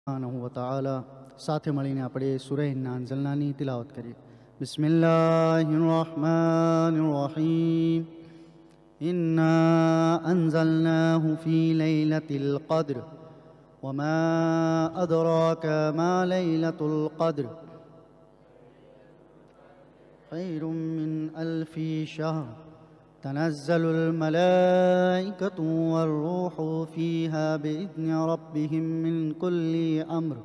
સુબહાનહુ વ તઆલા સાથે મળીને આપણે સૂરહ ઇન્ના અંઝલનાની તિલાવત કરીએ. બિસ્મિલ્લાહિર રહમાનિર રહીમ. ઇન્ના અંઝલનાહુ ફી લૈલતિલ કદ્ર વમા અદરાકા મા લૈલતુલ કદ્ર ખૈરુમ મિન અલ્ફી શહર تنزل الملائكة والروح فيها بإذن ربهم من كل أمر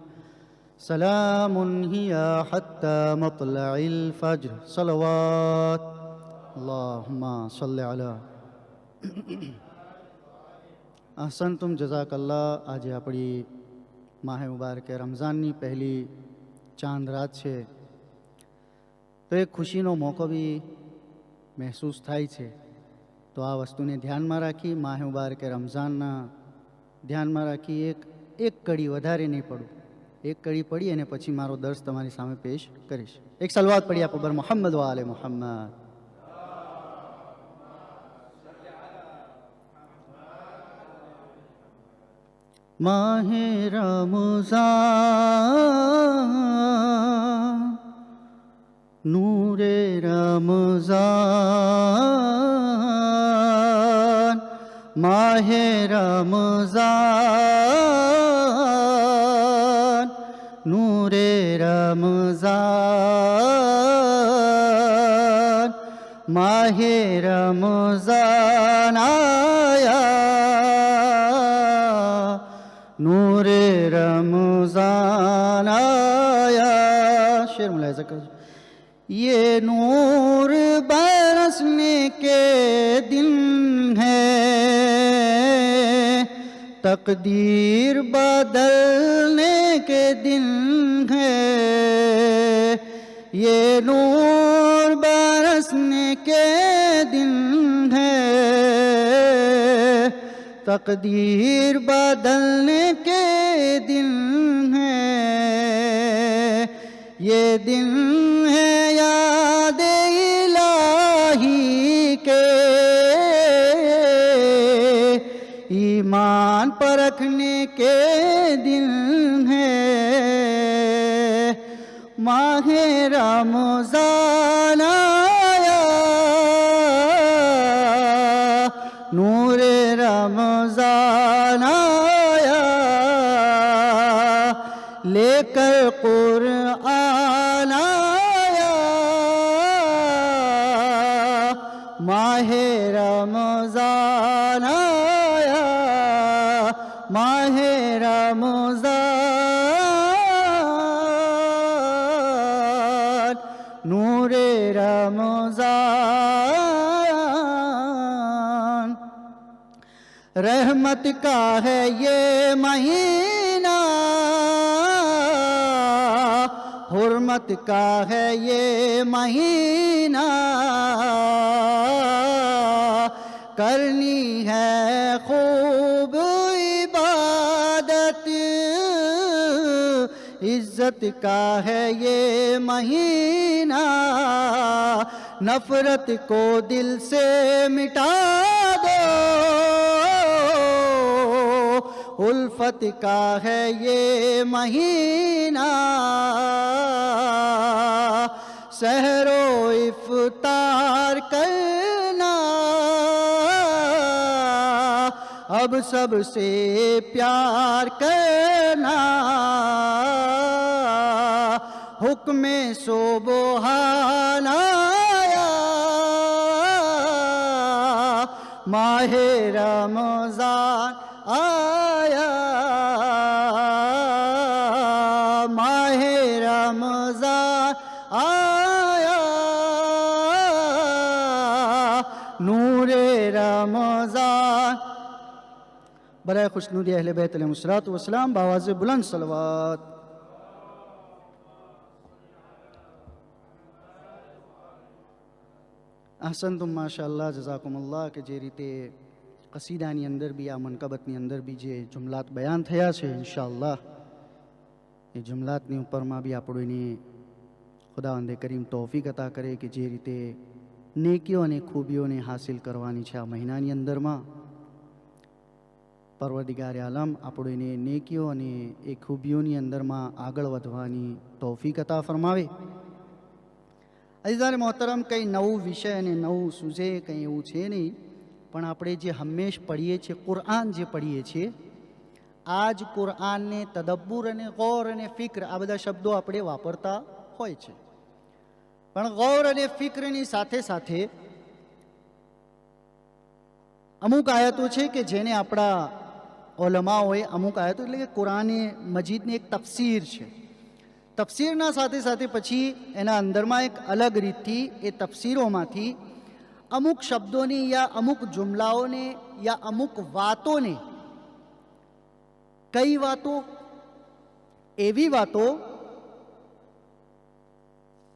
سلام هي حتى مطلع الفجر صلوات اللهم صل على أحسنتم جزاك الله. આજે આપણી માહે મુબારક રમઝાનની પહેલી ચાંદ રાત છે, તો એક ખુશીનો મોકો બી મહેસૂસ થાય છે. તો આ વસ્તુને ધ્યાનમાં રાખી માહે મુબારક રમઝાનના ધ્યાનમાં રાખી એક કડી વધારે નહીં પડું, એક કડી પડી અને પછી મારો દર્શ તમારી સામે પેશ કરીશ. એક સલવાત પડી આપો બર મોહમ્મદ વ આલે મોહમ્મદ. માહે રમઝાન નૂરે રમઝાન માહે રમઝાન નૂરે રમઝાન માહે રમઝાન આયા નૂરે રમઝાન આયા. શેર મુલાયઝા કરજો. ये नूर बरसने के दिन है, तकदीर बदलने के दिन है. ये नूर बरसने के दिन है, तकदीर बदलने के दिन है. ये दिन है याद इलाही के, ईमान परखने के दिन है. माहे रमज़ान आया नूरे रमज़ान आया, लेकर कुरआन आया. माहे रमज़ान आया माहे रमज़ान नूरे रमज़ान. रहमत का है ये महीना, हुर्मत का है ये महीना. करनी है खूब इबादत, इज्जत का है ये महीना. नफरत को दिल से मिटा दो, उल्फत का है ये महीना. सहरो इफ्तार करना अब सबसे प्यार करना. हुक्मे सुबहान आया माहे रमज़ान आया माहे रमज़ान आया नूरे रमज़ान. बराए खुशनूदी अहले बैत अलैहिस्सलातु वस्सलाम बावाज़े बुलंद सलवात. અહસનતુમ માશાઅલ્લાહ જઝાકુમુલ્લાહ. કે જે રીતે કસીદાની અંદર બી આ મનકબતની અંદર બી જે જુમલાત બયાન થયા છે, ઇન્શાઅલ્લાહ એ જુમલાતની ઉપરમાં બી આપણું એની ખુદાવંદે કરીમ તૌફીક અતા કરે કે જે રીતે નેકીઓ અને ખૂબીઓને હાસિલ કરવાની છે આ મહિનાની અંદરમાં. પરવરદિગારે આલમ આપણને નેકીઓ અને એ ખૂબીઓની અંદરમાં આગળ વધવાની તૌફીક અતા ફરમાવે. અઝીઝાન મોહતરમ, કંઈ નવું વિષય અને નવું સૂઝે કંઈ એવું છે નહીં, પણ આપણે જે હંમેશ પઢીએ છીએ, કુરઆન જે પઢીએ છીએ, આ જ કુરઆનને તદબ્બુર અને ગૌર અને ફિક્ર આ બધા શબ્દો આપણે વાપરતા હોય છે. પણ ગૌર અને ફિક્રની સાથે સાથે અમુક આયતો છે કે જેને આપણા ઓલમાઓએ અમુક આયતો એટલે કે કુરાને મજીદની એક તફસીર છે. તફસીરના સાથે સાથે પછી એના અંદરમાં એક અલગ રીતથી એ તફસીરોમાંથી અમુક શબ્દોને યા અમુક જુમલાઓને યા અમુક વાતોને, કઈ વાતો, એવી વાતો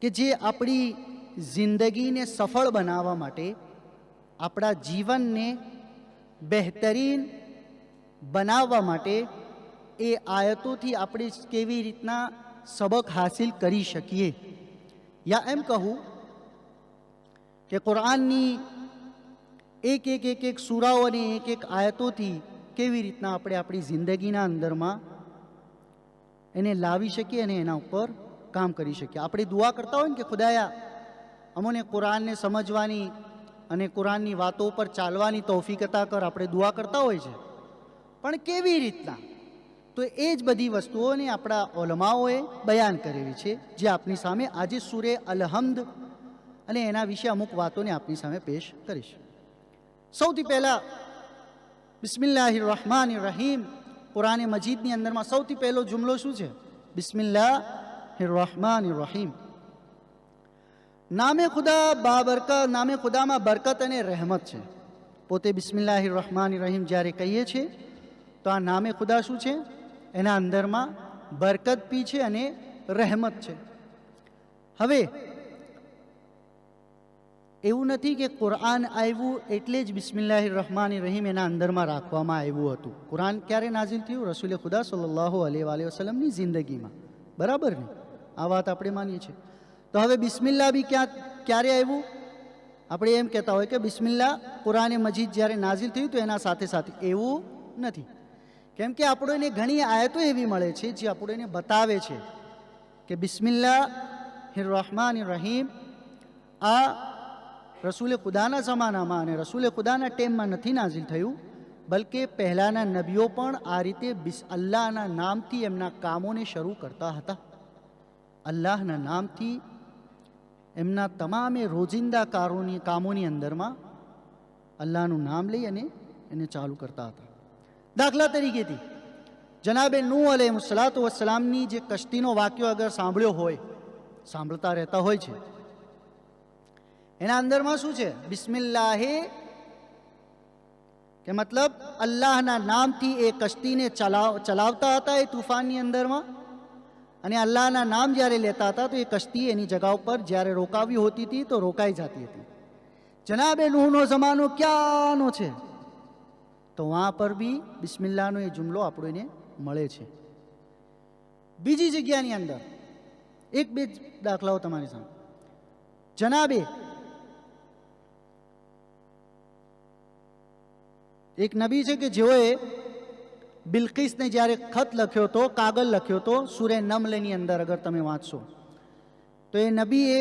કે જે આપણી જિંદગીને સફળ બનાવવા માટે, આપણા જીવનને બહેતરીન બનાવવા માટે એ આયતોથી આપણે કેવી રીતના સબક હાસિલ કરી શકીએ, યા એમ કહું કે કુરાનની એક એક એક એક સૂરાઓ અને એક એક આયતોથી કેવી રીતના આપણે આપણી જિંદગીના અંદરમાં એને લાવી શકીએ અને એના ઉપર કામ કરી શકીએ. આપણે દુઆ કરતા હોય ને કે ખુદાયા અમોને કુરાનને સમજવાની અને કુરાનની વાતો પર ચાલવાની તૌફીક અતા કર, આપણે દુઆ કરતા હોય છે. પણ કેવી રીતના? તો એ જ બધી વસ્તુઓને આપણા ઓલમાઓએ બયાન કરેલી છે, જે આપની સામે આજે સૂરે અલ-હમ્દ અને એના વિશે અમુક વાતોને આપની સામે પેશ કરીશ. સૌથી પહેલાં બિસ્મિલ્લાહિર રહમાનિર રહીમ. કુરાને મજીદની અંદરમાં સૌથી પહેલો જુમલો શું છે? બિસ્મિલ્લાહિર રહમાનિર રહીમ. નામે ખુદા બાબરકત, નામે ખુદામાં બરકત અને રહેમત છે. પોતે બિસ્મિલ્લાહિર રહમાનિર રહીમ જ્યારે કહીએ છીએ તો આ નામે ખુદા શું છે? એના અંદરમાં બરકત બી છે અને રહેમત છે. હવે એવું નથી કે કુરાન આવ્યું એટલે જ બિસ્મિલ્લાહિર રહમાનિર રહીમ એના અંદરમાં રાખવામાં આવ્યું હતું. કુરાન ક્યારે નાઝિલ થયું? રસૂલે ખુદા સલ્લલ્લાહુ અલૈહિ વસલ્લમની જિંદગીમાં. બરાબર ને? આ વાત આપણે માનીએ છીએ. તો હવે બિસ્મિલ્લાહ બી ક્યારે આવ્યું? આપણે એમ કહેતા હોય કે બિસ્મિલ્લાહ કુરાને મજીદ જ્યારે નાઝિલ થયું તો એના સાથે સાથે, એવું નથી. કેમ કે આપણને ઘણી આયતો એવી મળે છે જે આપણને બતાવે છે કે બિસ્મિલ્લાહિર રહમાનિર રહીમ આ રસૂલે ખુદાના જમાનામાં અને રસૂલે ખુદાના ટાઈમમાં નથી નાઝિલ થયું, બલકે પહેલાંના નબીઓ પણ આ રીતે અલ્લાહના નામથી એમના કામોને શરૂ કરતા હતા. અલ્લાહના નામથી એમના તમામે રોજિંદા કામોની અંદરમાં અલ્લાહનું નામ લઈ અને એને ચાલુ કરતા હતા. દાખલા તરીકેથી જનાબે નૂહ અલૈહિસ્સલાતુ વસ્સલામની જે કશ્તીનો વાક્યો અગર સાંભળ્યો હોય, સાંભળતા રહેતા હોય છે, એના અંદરમાં શું છે? બિસ્મિલ્લાહે કે મતલબ અલ્લાહના નામથી એ કશ્તીને ચલાવતા હતા એ તુફાનની અંદરમાં, અને અલ્લાહના નામ જ્યારે લેતા હતા તો એ કશ્તી એની જગા ઉપર જ્યારે રોકાવી હોતી હતી તો રોકાઈ જતી હતી. જનાબે નૂહનો જમાનો ક્યાંનો છે? તો વहाँ પર બી બિસ્મિલ્લાહનો એ જુમલો આપણને મળે છે. બીજી જગ્યાની અંદર એક બે દાખલાઓ તમારી સામે. જનાબે એક નબી છે કે જેઓએ બિલ્કિસને જ્યારે ખત લખ્યો હતો, કાગળ લખ્યો હતો, સૂરે નમલની અંદર અગર તમે વાંચશો તો એ નબીએ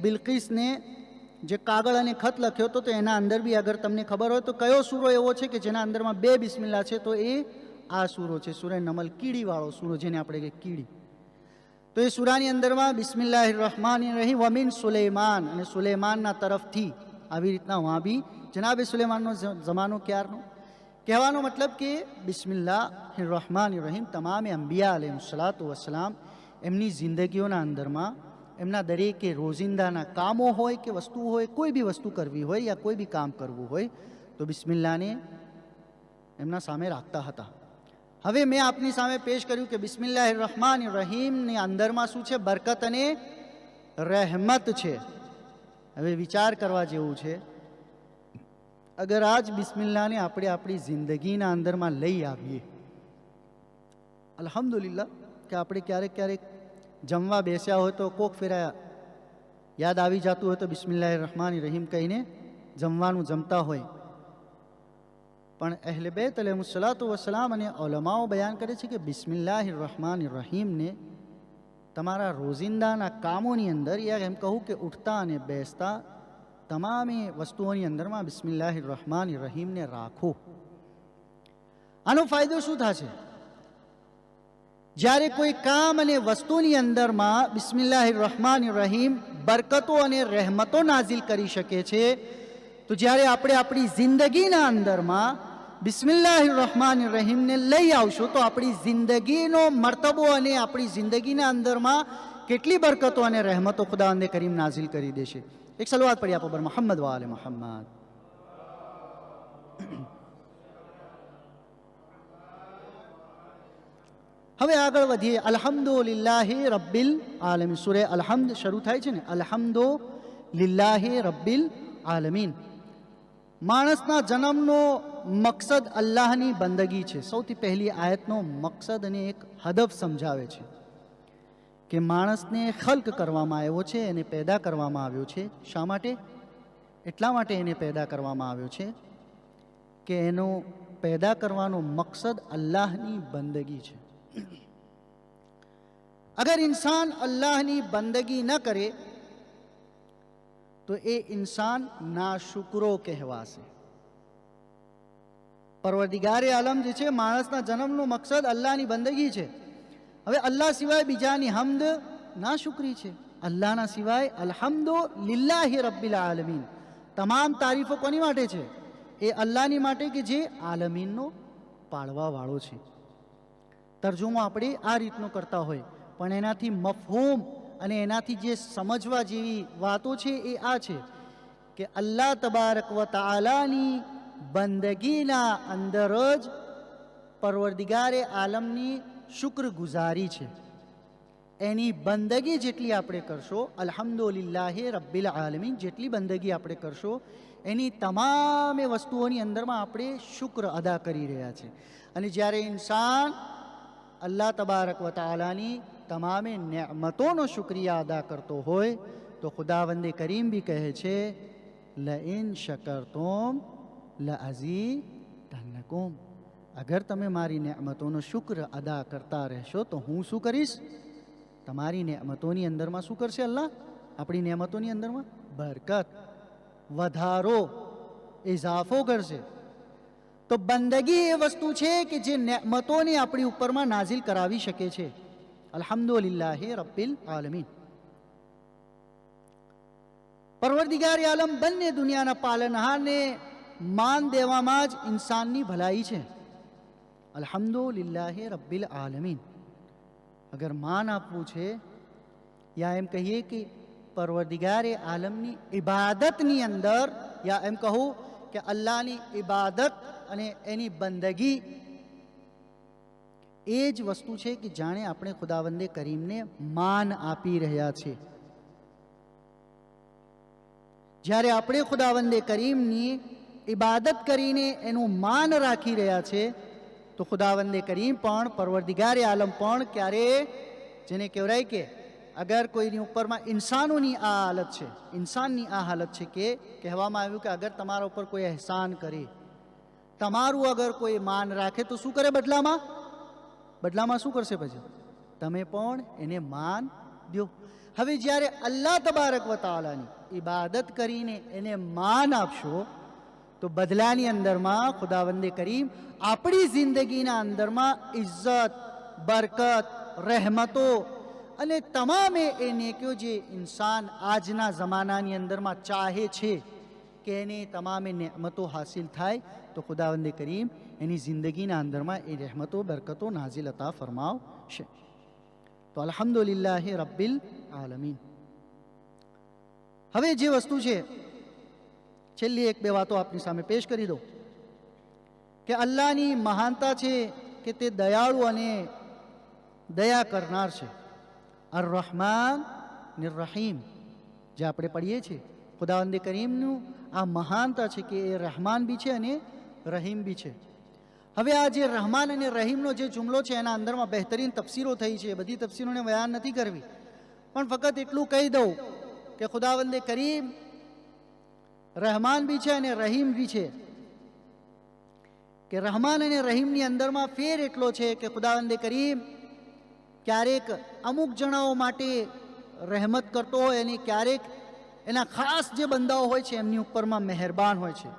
બિલ્કિસને જે કાગળ અને ખત લખ્યો હતો તો એના અંદર બી અગર તમને ખબર હોય તો કયો સૂરો એવો છે કે જેના અંદરમાં બે બિસ્મિલ્લાહ છે? તો એ આ સૂરો છે, સૂરે નમલ, કીડીવાળો સૂરો, જેને આપણે કહીએ કીડી. તો એ સૂરાની અંદરમાં બિસ્મિલ્લાહિર રહમાનિર રહીમ વમિન સુલેમાન, અને સુલેમાનના તરફથી, આવી રીતના વहाँ બી જનાબે સુલેમાનનો જમાનો ક્યારનો? કહેવાનો મતલબ કે બિસ્મિલ્લાહિર રહમાનિર રહીમ તમામે અંબિયા અલૈહિસ્સલાતુ વસ્સલામ એમની જિંદગીઓના અંદરમાં એમના દરેકે રોજિંદાના કામો હોય કે વસ્તુ હોય, કોઈ બી વસ્તુ કરવી હોય યા કોઈ બી કામ કરવું હોય તો બિસ્મિલ્લાહને એમના સામે રાખતા હતા. હવે મેં આપની સામે પેશ કર્યું કે બિસ્મિલ્લાહિર રહમાનિર રહીમની અંદરમાં શું છે? બરકત અને રહેમત છે. હવે વિચાર કરવા જેવું છે, અગર આજ બિસ્મિલ્લાહને આપણે આપણી જિંદગીના અંદરમાં લઈ આવીએ, અલ્હમ્દુલિલ્લાહ કે આપણે ક્યારેક ક્યારેક જમવા બેસ્યા હોય તો કોક ફેરા યાદ આવી જતું હોય તો બિસ્મિલ્લાહિર રહમાનિર રહીમ કહીને જમવાનું જમતા હોય. પણ અહેલે બેત અલૈહિસ્સલાતુ વસ્સલામ અને ઉલમાઓ બયાન કરે છે કે બિસ્મિલ્લાહિર રહમાનિર રહીમને તમારા રોજિંદાના કામોની અંદર, યા એમ કહું કે ઉઠતા અને બેસતા તમામે વસ્તુઓની અંદરમાં બિસ્મિલ્લાહિર રહમાનિર રહીમને રાખો. આનો ફાયદો શું થશે? જ્યારે કોઈ કામ અને વસ્તુની અંદરમાં બિસ્મિલ્લાહિર રહમાનિર રહીમ બરકતો અને રહેમતો નાઝિલ કરી શકે છે, તો જ્યારે આપણે આપણી જિંદગીના અંદરમાં બિસ્મિલ્લાહિર રહમાનિર રહીમને લઈ આવશું તો આપણી જિંદગીનો મર્તબો અને આપણી જિંદગીના અંદરમાં કેટલી બરકતો અને રહેમતો ખુદાવંદે કરીમ નાઝિલ કરી દેશે. એક સલવાત પડી આપો બર મોહમ્મદ વાલે મોહમ્મદ. હવે આગળ વધીએ. અલ્હમ્દુલિલ્લાહી રબ્બિલ આલમીન. સૂરે અલ્હમ્દ શરૂ થાય છે ને, અલ્હમ્દુલિલ્લાહી રબ્બિલ આલમીન. માણસના જન્મનો મકસદ અલ્લાહની બંદગી છે. સૌથી પહેલી આયતનો મકસદ અને એક હદફ સમજાવે છે કે માણસને ખલ્ક કરવામાં આવ્યો છે, એને પેદા કરવામાં આવ્યો છે. શા માટે? એટલા માટે એને પેદા કરવામાં આવ્યો છે કે એનો પેદા કરવાનો મકસદ અલ્લાહની બંદગી છે. અગર ઇન્સાન અલ્લાહની બંદગી ન કરે તો એ ઇન્સાન નાશુકરો કહેવાશે. પરવરદિગારે આલમ જે છે, માણસના જન્મનો મકસદ અલ્લાહની બંદગી છે. હવે અલ્લાહ સિવાય બીજાની હમદ નાશુકરી છે. અલ્લાહના સિવાય અલ્હમ્દુલિલ્લાહી રબ્બિલ આલમીન. તમામ તારીફો કોની માટે છે? એ અલ્લાહની માટે કે જે આલમીનનો પાળવા વાળો છે. તર્જુમો આપણે આ રીતનો કરતા હોય, પણ એનાથી મફહૂમ અને એનાથી જે સમજવા જેવી વાતો છે એ આ છે કે અલ્લાહ તબારક વ તઆલાની બંદગીના અંદર જ પરવરદિગારે આલમની શુક્રગુજારી છે. એની બંદગી જેટલી આપણે કરશો, અલ્હમ્દુલિલ્લાહી રબ્બિલ આલમીન જેટલી બંદગી આપણે કરશો, એની તમામે વસ્તુઓની અંદરમાં આપણે શુક્ર અદા કરી રહ્યા છે. અને જ્યારે ઇન્સાન અલ્લાહ તબારક વ તઆલાની તમામે નેમતોનો શુક્રિયા અદા કરતો હોય તો ખુદાવંદે કરીમ બી કહે છે લઇન શકરતુમ લઅઝીદન્નકુમ. અગર તમે મારી નેમતોનો શુક્ર અદા કરતા રહેશો તો હું શું કરીશ? તમારી નેમતોની અંદરમાં શું કરશે અલ્લાહ? આપણી નેમતોની અંદરમાં બરકત, વધારો, ઇઝાફો કરશે. તો બંદગી એ વસ્તુ છે કે જે નેમતોને આપણી ઉપરમાં નાઝિલ કરાવી શકે છે. અલ્હમ્દુલિલ્લાહી રબ્બિલ આલમીન. પરવરદિગાર આલમ બંને દુનિયાના પાલનહારને માન દેવામાં જ ઇન્સાનની ભલાઈ છે. અલ્હમ્દુલિલ્લાહી રબ્બિલ આલમીન. અગર માન આપવું છે, યા એમ કહીએ કે પરવરદિગારે આલમની ઇબાદતની અંદર, યા એમ કહું કે અલ્લાહની ઇબાદત અને એની બંદગી એ જ વસ્તુ છે કે જાણે આપણે ખુદાવંદે કરીમને માન આપી રહ્યા છે. જ્યારે આપણે ખુદાવંદે કરીમની ઇબાદત કરીને એનું માન રાખી રહ્યા છે તો ખુદાવંદે કરીમ પણ, પરવરદિગારે આલમ પણ ક્યારે, જેને કહેવાય કે અગર કોઈની ઉપરમાં ઇન્સાનોની આ હાલત છે, ઇન્સાનની આ હાલત છે કે કહેવામાં આવ્યું કે અગર તમારા ઉપર કોઈ અહેસાન કરે, તમારું અગર કોઈ માન રાખે તો શું કરે બદલામાં? બદલામાં શું કરશે? પછી તમે પણ એને માન દો. હવે જ્યારે અલ્લાહ તબારક વ તઆલાની ઇબાદત કરીને એને માન આપશો તો બદલાની અંદરમાં ખુદાવંદે કરીમ આપણી જિંદગીના અંદરમાં ઇજ્જત, બરકત, રહેમતો અને તમામે એ નેકીઓ જે ઇન્સાન આજના જમાનાની અંદરમાં ચાહે છે કે એને તમામે નેમતો હાસિલ થાય તો ખુદાવંદે કરીમ એની જિંદગીના અંદરમાં એ રહેમતો, બરકતો નાઝિલ અતા ફરમાવશે. તો અલ્હમ્દુલિલ્લાહી રબ્બિલ આલમીન. હવે જે વસ્તુ છે, છેલ્લી એક બે વાતો આપની સામે પેશ કરી દો કે અલ્લાહની મહાનતા છે કે તે દયાળુ અને દયા કરનાર છે. અર રહમાન નિર્રહીમ જે આપણે પઢીએ છીએ, ખુદાવંદે કરીમનું આ મહાનતા છે કે એ રહેમાન બી છે અને રહીમ બી છે. હવે આ જે રહમાન અને રહીમનો જે જુમલો છે એના અંદરમાં બહેતરીન તફસીરો થઈ છે. બધી તફસીરોને બયાન નથી કરવી, પણ ફક્ત એટલું કહી દઉં કે ખુદાવંદે કરીમ રહેમાન બી છે અને રહીમ બી છે. કે રહમાન અને રહીમની અંદરમાં ફેર એટલો છે કે ખુદાવંદે કરીમ ક્યારેક અમુક જણાઓ માટે રહેમત કરતો હોય અને ક્યારેક એના ખાસ જે બંદાઓ હોય છે એમની ઉપરમાં મહેરબાન હોય છે.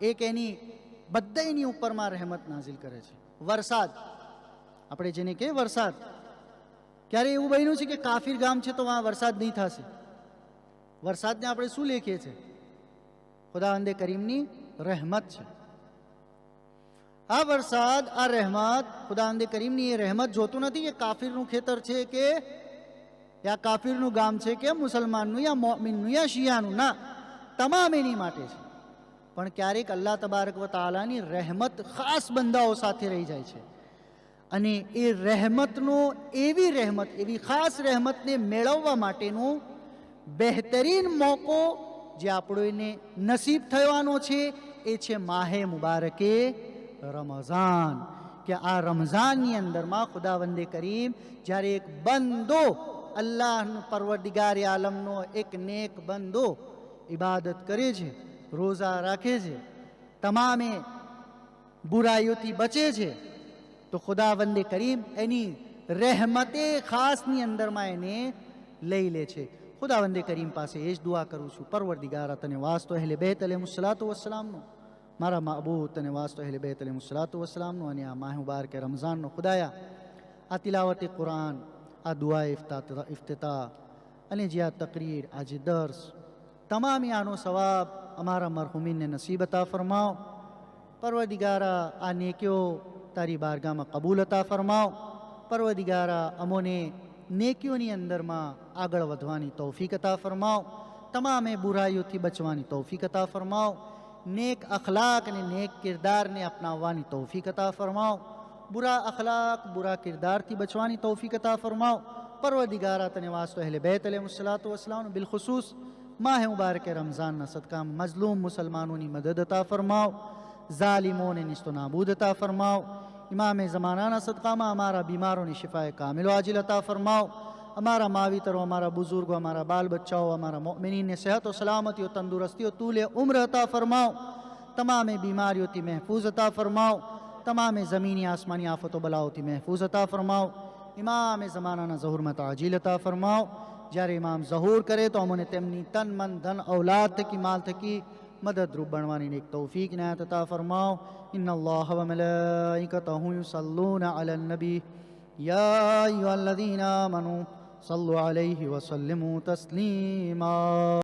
એક એની બધાની ઉપરમાં રહેમત નાઝિલ કરે છે. વરસાદ, આપણે જેને કહીએ વરસાદ, ક્યારે એવું બન્યું છે કે કાફિર ગામ છે તો વહાં વરસાદ નહીં થશે? વરસાદને આપણે શું લેખીએ છીએ? ખુદાવંદે કરીમની રહેમત છે. આ વરસાદ, આ રહેમત, ખુદાવંદે કરીમની એ રહેમત જોતું નથી કે કાફિરનું ખેતર છે કે યા કાફિરનું ગામ છે કે મુસલમાનનું યા મોમિનનું યા શિયાનું. ના, તમામ એની માટે છે. પણ ક્યારેક અલ્લાહ તબારક વ તઆલાની રહેમત ખાસ બંદાઓ સાથે રહી જાય છે અને એ રહેમતનો, એવી રહેમત, એવી ખાસ રહેમતને મેળવવા માટેનો બહેતરીન મોકો જે આપણો એને નસીબ થવાનો છે એ છે માહે મુબારકે રમઝાન. કે આ રમઝાનની અંદરમાં ખુદાવંદે કરીમ જ્યારે એક બંદો, અલ્લાહનો પરવરદિગાર આલમનો એક નેક બંદો ઇબાદત કરે છે, રોઝા રાખે છે, તમામે બુરાઈઓથી બચે છે, તો ખુદાવંદે કરીમ એની રહેમતે ખાસની અંદરમાં એને લઈ લે છે. ખુદાવંદે કરીમ પાસે એ જ દુઆ કરું છું, પરવરદિગાર તને વાસ્તો અહેલે બેત અલૈહિસ્સલાતુ વસ્સલામનો, મારા મહબૂબ તને વાસ્તો અહેલે બેત અલૈહિસ્સલાતુ વસ્સલામનો અને આ માહ મુબારક રમઝાનનો ખુદાયા આ તિલાવતે કુરાન, આ દુઆ ઇફ્તિતા અને જે આ તકરીર, આ જે દર્સ, તમામી આનો સવાબ અમારા મરહુમીનને નસીબ અતા ફરમાઓ. પરવરદિગારા આ નેકીઓ તારી બારગામાં કબૂલ અતા ફરમાઓ. પરવરદિગારા અમોને નેકીઓની અંદરમાં આગળ વધવાની તૌફીક અતા ફરમાઓ. તમામે બુરાઈઓથી બચવાની તૌફીક અતા ફરમાઓ. નેક અખલાક અને નેક કિરદારને અપનાવવાની તૌફીક અતા ફરમાઓ. બુરા અખલાક, બુરા કિરદારથી બચવાની તૌફીક અતા ફરમાઓ. પરવરદિગારા તને વાસ્તો અહેલે બેત અલૈહિસ્સલાતુ વસ્સલામ બિલખુસૂસ माह मुबारक रमज़ान सदका मजलूम मुसलमानों की मदद अता फरमाओ, जालिमों ने निस्तो नाबूद अता फरमाओ. इमाम ज़माना सदका में हमारा बीमारों ने शिफाए कामिल आजिल अता फरमाओ. हमारा मावितरों, हमारा बुजुर्गों, हमारा बाल बच्चाओं, हमारा मोमिनीन ने सेहत और सलामती और तंदुरुस्ती और तूल उम्र अता फरमाओ. तमाम बीमारियों की महफूज अता फरमाओ. तमाम ज़मीनी आसमानी आफतों बलाओं की महफूज अता फरमाओ. इमाम ज़माना ज़हूर मत आजिल अता फरमाओ. જ્યારે ઇમામ ઝહૂર કરે તો અમને તેમની તન મન ધન ઔલાદ થકી માલ થકી મદદરૂપ બનવાની એક તૌફીક નાયત અતા ફરમાઓ. ઇન્નલ્લાહ વ મલાઇકતહુ યુસલ્લૂના અલન નબી યા અય્યુહલ્લઝીના આમનૂ સલ્લુ અલૈહિ વ સલ્લિમુ તસ્લીમા.